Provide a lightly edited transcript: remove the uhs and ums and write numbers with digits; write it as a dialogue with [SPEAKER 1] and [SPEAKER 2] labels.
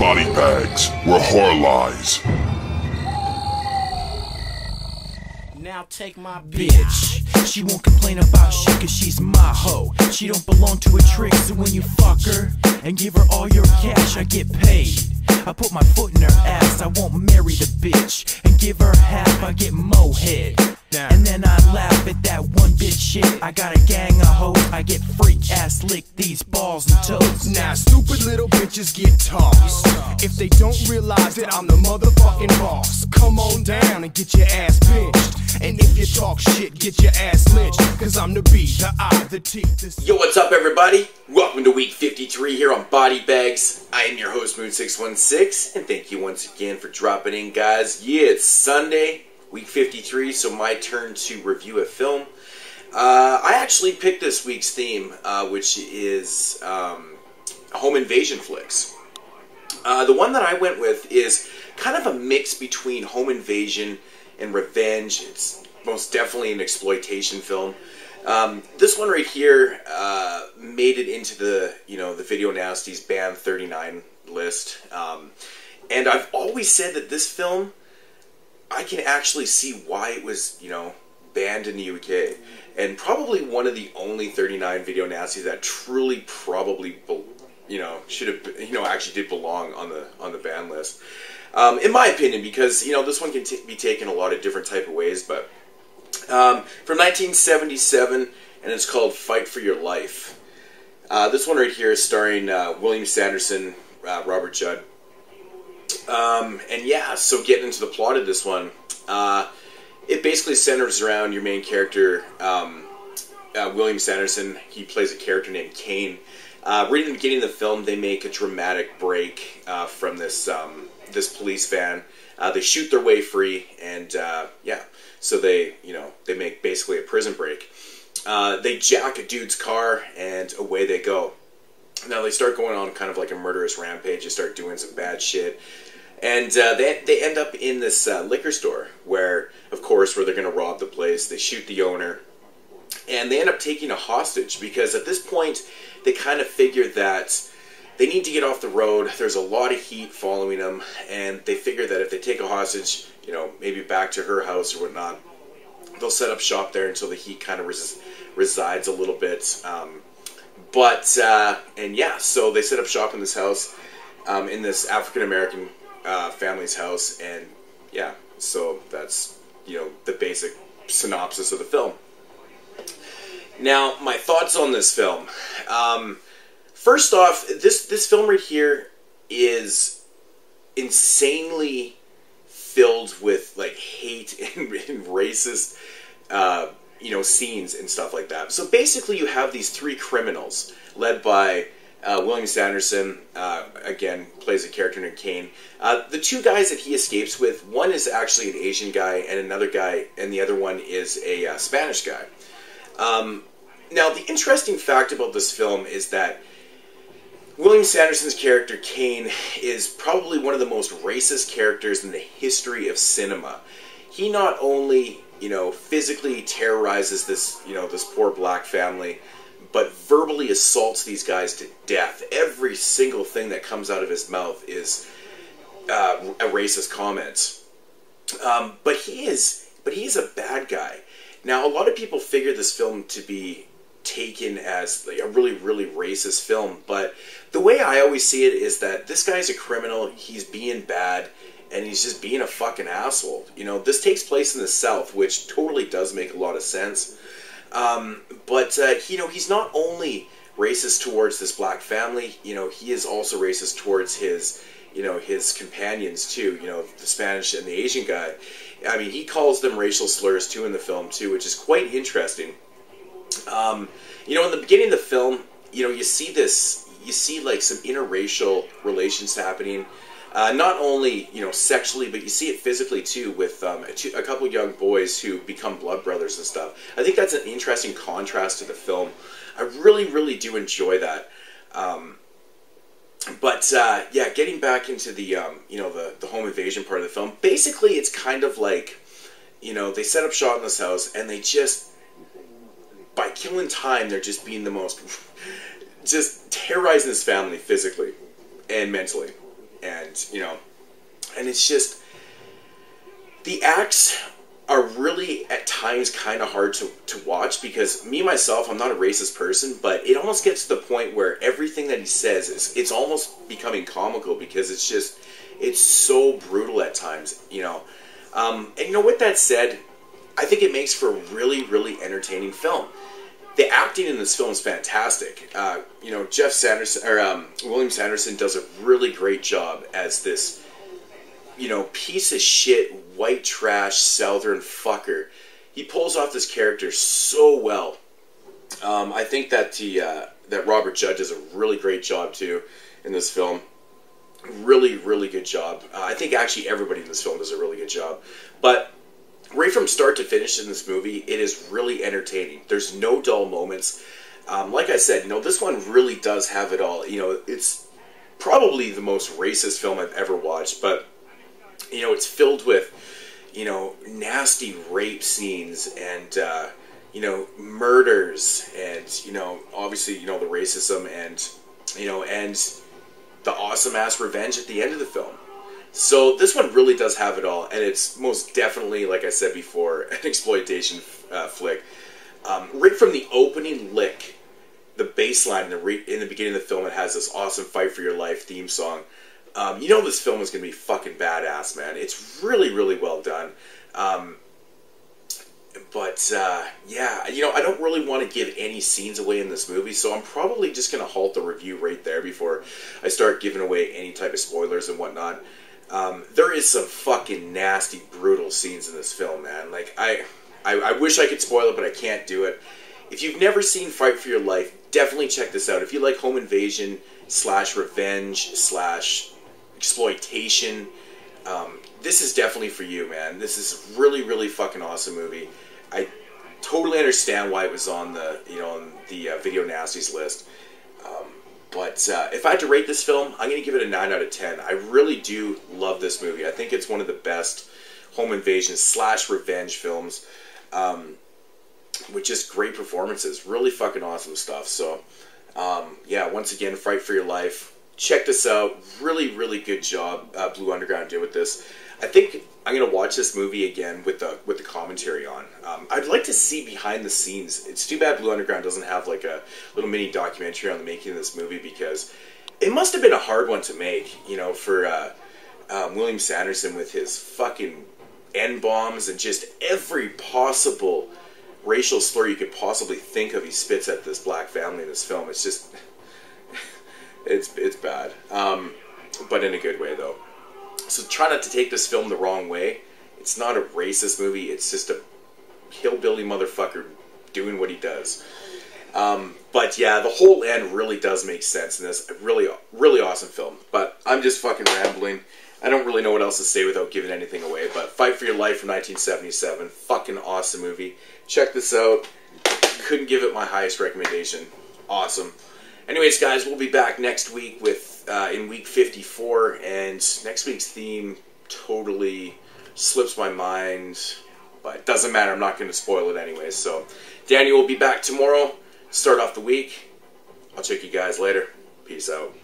[SPEAKER 1] body bags where horror lies.
[SPEAKER 2] Now take my bitch. She won't complain about shit cause she's my hoe. She don't belong to a trick, so when you fuck her and give her all your cash, I get paid. I put my foot in her ass, I won't marry the bitch and give her half, I get mo-head. And then I laugh at that one bitch shit. I got a gang of hoes, I get freak ass lick these balls and toes.
[SPEAKER 3] Now stupid little bitches get tossed if they don't realize that I'm the motherfucking boss. Come on down and get your ass pinched, and if you talk shit, get your ass lynched, cause I'm the B, the I, the T, the C.
[SPEAKER 4] Yo, what's up everybody? Welcome to week 53 here on Body Bags. I am your host Moodz616, and thank you once again for dropping in, guys. Yeah, it's Sunday, week 53, so my turn to review a film. I actually picked this week's theme, which is home invasion flicks. The one that I went with is kind of a mix between home invasion and revenge. It's most definitely an exploitation film. This one right here made it into the the Video Nasties Banned 39 list, and I've always said that this film, I can actually see why it was banned in the UK, and probably one of the only 39 Video Nasties that truly probably should have actually did belong on the ban list, in my opinion, because this one can be taken a lot of different type of ways. But from 1977, and it's called Fight for Your Life. This one right here is starring William Sanderson, Robert Judd. And yeah, so getting into the plot of this one, it basically centers around your main character, William Sanderson. He plays a character named Kane. Right in the beginning of the film, they make a dramatic break from this this police van. They shoot their way free, and yeah, so they make basically a prison break. They jack a dude's car, and away they go. Now they start going on kind of like a murderous rampage. They start doing some bad shit, and they end up in this liquor store where they're going to rob the place. They shoot the owner, and they end up taking a hostage because at this point they kind of figure that they need to get off the road. There's a lot of heat following them, and they figure that if they take a hostage, maybe back to her house or whatnot, they'll set up shop there until the heat kind of resides a little bit. And yeah, so they set up shop in this house, in this African-American family's house, and yeah, so that's, the basic synopsis of the film. Now, my thoughts on this film. First off, this film right here is insanely filled with like hate and racist scenes and stuff like that. So basically you have these three criminals led by William Sanderson, again, plays a character named Kane. The two guys that he escapes with, one is actually an Asian guy, and the other one is a Spanish guy. Now, the interesting fact about this film is that William Sanderson's character, Kane, is probably one of the most racist characters in the history of cinema. He not only, physically terrorizes this, this poor black family, but verbally assaults these guys to death. Every single thing that comes out of his mouth is a racist comment. But he is a bad guy. Now, a lot of people figure this film to be taken as like a really, really racist film, but the way I always see it is that this guy's a criminal, he's being bad, and he's just being a fucking asshole. This takes place in the South, which totally does make a lot of sense. But he's not only racist towards this black family, he is also racist towards his, his companions too, the Spanish and the Asian guy. I mean, he calls them racial slurs too in the film too, which is quite interesting. In the beginning of the film, you see like some interracial relations happening. Not only, sexually, but you see it physically too, with a couple young boys who become blood brothers and stuff. I think that's an interesting contrast to the film. I really, really do enjoy that. Yeah, getting back into the, the home invasion part of the film, basically it's kind of like, they set up shop in this house, and they just, by killing time, they're just being the most, just terrorizing this family physically and mentally. and you know, and it's just the acts are really at times kind of hard to watch, because me myself, I'm not a racist person, but it almost gets to the point where everything that he says it's almost becoming comical, because it's so brutal at times, you know. And you know, with that said, I think it makes for a really, really entertaining film. The acting in this film is fantastic. You know, William Sanderson does a really great job as this, you know, piece of shit, white trash, southern fucker. He pulls off this character so well. I think that that Robert Judd does a really great job too in this film. Really, really good job. I think actually everybody in this film does a really good job. But right from start to finish in this movie, it is really entertaining. There's no dull moments. Like I said, you know, this one really does have it all. You know, it's probably the most racist film I've ever watched, but you know, it's filled with, you know, nasty rape scenes and, you know, murders and, you know, obviously, you know, the racism and, you know, and the awesome-ass revenge at the end of the film. So this one really does have it all, and it's most definitely, like I said before, an exploitation flick. Right from the opening lick, the bass line in the beginning of the film, it has this awesome Fight for Your Life theme song. You know this film is going to be fucking badass, man. It's really, really well done. Yeah, you know, I don't really want to give any scenes away in this movie, so I'm probably just going to halt the review right there before I start giving away any type of spoilers and whatnot. There is some fucking nasty, brutal scenes in this film, man. Like, I wish I could spoil it, but I can't do it. If you've never seen Fight for Your Life, definitely check this out. If you like home invasion / revenge / exploitation, this is definitely for you, man. This is a really, really fucking awesome movie. I totally understand why it was on the, you know, on the Video Nasties list. But if I had to rate this film, I'm going to give it a 9 out of 10. I really do love this movie. I think it's one of the best home invasion / revenge films, with just great performances. Really fucking awesome stuff. So, yeah, once again, Fight for Your Life. Check this out. Really, really good job Blue Underground did with this. I think I'm going to watch this movie again with the commentary on. I'd like to see behind the scenes. It's too bad Blue Underground doesn't have like a little mini documentary on the making of this movie, because it must have been a hard one to make, you know, for William Sanderson with his fucking N-bombs and just every possible racial slur you could possibly think of. He spits at this black family in this film. It's just... It's bad, but in a good way, though. So try not to take this film the wrong way. It's not a racist movie. It's just a hillbilly motherfucker doing what he does. But yeah, the whole end really does make sense in this. Really, really awesome film. But I'm just fucking rambling. I don't really know what else to say without giving anything away. But Fight for Your Life from 1977. Fucking awesome movie. Check this out. Couldn't give it my highest recommendation. Awesome. Anyways, guys, we'll be back next week with in week 54, and next week's theme totally slips my mind, but it doesn't matter. I'm not going to spoil it anyways. So, Danny will be back tomorrow. Start off the week. I'll check you guys later. Peace out.